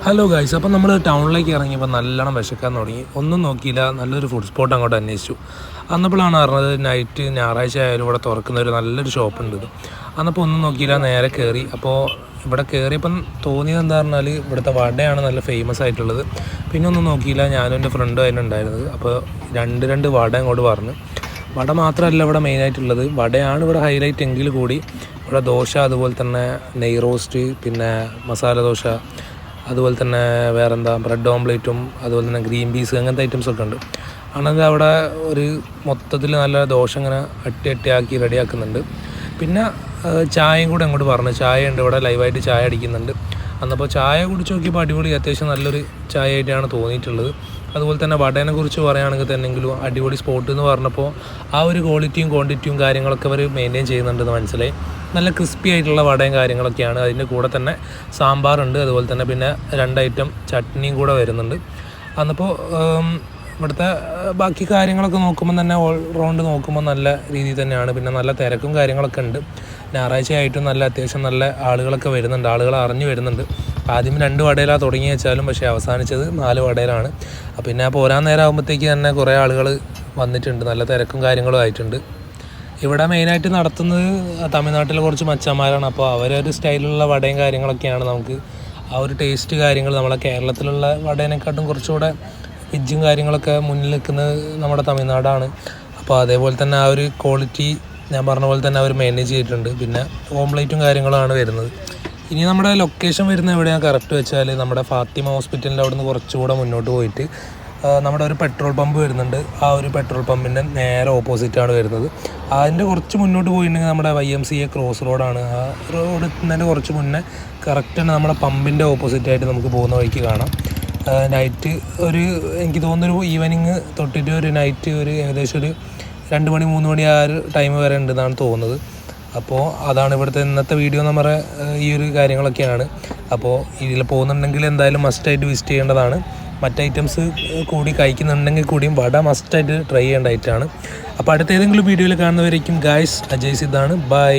Hello guys, അപ്പം നമ്മൾ ടൗണിലേക്ക് ഇറങ്ങിയപ്പോൾ നല്ലോണം വിശക്കാൻ തുടങ്ങി. ഒന്നും നോക്കിയില്ല, നല്ലൊരു ഫുഡ് സ്പോട്ട് അങ്ങോട്ട് അന്വേഷിച്ചു. അന്നപ്പോഴാണ് അറിഞ്ഞത് നൈറ്റ് ഞായറാഴ്ച ആയാലും ഇവിടെ തുറക്കുന്ന ഒരു നല്ലൊരു ഷോപ്പുണ്ട്. അന്നപ്പോൾ ഒന്നും നോക്കിയില്ല, നേരെ കയറി. അപ്പോൾ ഇവിടെ കയറിയപ്പം തോന്നിയത് എന്താ പറഞ്ഞാൽ ഇവിടുത്തെ വടയാണ് നല്ല ഫേമസ് ആയിട്ടുള്ളത്. പിന്നെ ഒന്നും നോക്കിയില്ല, ഞാനും എൻ്റെ ഫ്രണ്ടും അതിനുണ്ടായിരുന്നത്. അപ്പോൾ രണ്ട് വട അങ്ങോട്ട് പറഞ്ഞു. വട മാത്രമല്ല ഇവിടെ മെയിനായിട്ടുള്ളത്, വടയാണ് ഇവിടെ ഹൈലൈറ്റ് എങ്കിൽ കൂടി ഇവിടെ ദോശ, അതുപോലെ തന്നെ നെയ് റോസ്റ്റ്, പിന്നെ മസാല ദോശ, അതുപോലെ തന്നെ വേറെന്താ ബ്രെഡ് ഓംപ്ലേറ്റും, അതുപോലെ തന്നെ ഗ്രീൻ പീസ്, അങ്ങനത്തെ ഐറ്റംസൊക്കെ ഉണ്ട്. ആണെങ്കിൽ അവിടെ ഒരു മൊത്തത്തിൽ നല്ല ദോശ ഇങ്ങനെ അട്ടിയാക്കി റെഡിയാക്കുന്നുണ്ട്. പിന്നെ ചായയും കൂടെ അങ്ങോട്ട് പറഞ്ഞു, ചായ ഉണ്ട് ഇവിടെ, ലൈവായിട്ട് ചായ അടിക്കുന്നുണ്ട്. അന്നപ്പോൾ ചായ കുടിച്ച് നോക്കിയപ്പോൾ അടിപൊളി, അത്യാവശ്യം നല്ലൊരു ചായ ആയിട്ടാണ് തോന്നിയിട്ടുള്ളത്. അതുപോലെ തന്നെ വടേനെ കുറിച്ച് പറയുകയാണെങ്കിൽ തന്നെങ്കിലും അടിപൊളി സ്പോട്ട് എന്ന് പറഞ്ഞപ്പോൾ ആ ഒരു ക്വാളിറ്റിയും ക്വാണ്ടിറ്റിയും കാര്യങ്ങളൊക്കെ അവർ മെയിൻറ്റെയിൻ ചെയ്യുന്നുണ്ടെന്ന് മനസ്സിലായി. നല്ല ക്രിസ്പി ആയിട്ടുള്ള വടയും കാര്യങ്ങളൊക്കെയാണ്. അതിൻ്റെ കൂടെ തന്നെ സാമ്പാറുണ്ട്, അതുപോലെ തന്നെ പിന്നെ 2 ഐറ്റം ചട്നിയും കൂടെ വരുന്നുണ്ട്. അന്നപ്പോൾ ഇവിടുത്തെ ബാക്കി കാര്യങ്ങളൊക്കെ നോക്കുമ്പോൾ തന്നെ ഓൾ റൗണ്ട് നോക്കുമ്പോൾ നല്ല രീതിയിൽ തന്നെയാണ്. പിന്നെ നല്ല തിരക്കും കാര്യങ്ങളൊക്കെ ഉണ്ട്. ഞായറാഴ്ച ആയിട്ടും നല്ല അത്യാവശ്യം നല്ല ആളുകളൊക്കെ വരുന്നുണ്ട്, ആളുകൾ അറിഞ്ഞു വരുന്നുണ്ട്. ആദ്യം 2 വടയിലാണ് തുടങ്ങി വെച്ചാലും പക്ഷേ അവസാനിച്ചത് 4 വടയിലാണ്. പിന്നെ പോരാൻ നേരം ആകുമ്പോഴത്തേക്ക് തന്നെ കുറേ ആളുകൾ വന്നിട്ടുണ്ട്, നല്ല തിരക്കും കാര്യങ്ങളും ആയിട്ടുണ്ട്. ഇവിടെ മെയിനായിട്ട് നടത്തുന്നത് തമിഴ്നാട്ടിലെ കുറച്ച് മച്ചന്മാരാണ്. അപ്പോൾ അവരൊരു സ്റ്റൈലിലുള്ള വടയും കാര്യങ്ങളൊക്കെയാണ്. നമുക്ക് ആ ഒരു ടേസ്റ്റ് കാര്യങ്ങൾ നമ്മളെ കേരളത്തിലുള്ള വടേനെക്കാട്ടും കുറച്ചുകൂടെ വെജും കാര്യങ്ങളൊക്കെ മുന്നിൽ നിൽക്കുന്നത് നമ്മുടെ തമിഴ്നാടാണ്. അപ്പോൾ അതേപോലെ തന്നെ ആ ഒരു ക്വാളിറ്റി ഞാൻ പറഞ്ഞ പോലെ തന്നെ അവർ മാനേജ് ചെയ്തിട്ടുണ്ട്. പിന്നെ ഓംപ്ലേറ്റും കാര്യങ്ങളാണ് വരുന്നത്. ഇനി നമ്മുടെ ലൊക്കേഷൻ വരുന്നത് എവിടെയാണ് കറക്റ്റ് വെച്ചാൽ നമ്മുടെ ഫാത്തിമ ഹോസ്പിറ്റലിൻ്റെ അവിടെ നിന്ന് കുറച്ചുകൂടെ മുന്നോട്ട് പോയിട്ട് നമ്മുടെ ഒരു പെട്രോൾ പമ്പ് വരുന്നുണ്ട്. ആ ഒരു പെട്രോൾ പമ്പിൻ്റെ നേരെ ഓപ്പോസിറ്റാണ് വരുന്നത്. അതിൻ്റെ കുറച്ച് മുന്നോട്ട് പോയിട്ടുണ്ടെങ്കിൽ നമ്മുടെ YMCA ക്രോസ് റോഡാണ്. ആ റോഡ് എത്തുന്നതിൻ്റെ കുറച്ച് മുന്നേ കറക്റ്റ് തന്നെ നമ്മുടെ പമ്പിൻ്റെ ഓപ്പോസിറ്റായിട്ട് നമുക്ക് പോകുന്ന വഴിക്ക് കാണാം. നൈറ്റ് എനിക്ക് തോന്നുന്നൊരു ഈവനിങ് തൊട്ടിട്ട് ഒരു നൈറ്റ് ഏകദേശം ഒരു 2 മണി 3 മണി ആ ഒരു ടൈം വരെ ഉണ്ടെന്നാണ് തോന്നുന്നത്. അപ്പോൾ അതാണ് ഇവിടുത്തെ ഇന്നത്തെ വീഡിയോ. നമ്മുടെ ഈ ഒരു കാര്യങ്ങളൊക്കെയാണ്. അപ്പോൾ ഇതിൽ പോകുന്നുണ്ടെങ്കിൽ എന്തായാലും മസ്റ്റായിട്ട് വിസിറ്റ് ചെയ്യേണ്ടതാണ്. മറ്റ് ഐറ്റംസ് കൂടി കഴിക്കുന്നുണ്ടെങ്കിൽ കൂടിയും വട മസ്റ്റായിട്ട് ട്രൈ ചെയ്യേണ്ട ഐറ്റമാണ്. അപ്പോൾ അടുത്ത ഏതെങ്കിലും വീഡിയോയിൽ കാണുന്നവരേക്കും ഗായ്സ്, അജയ് സിദ്ധാണ്. ബൈ.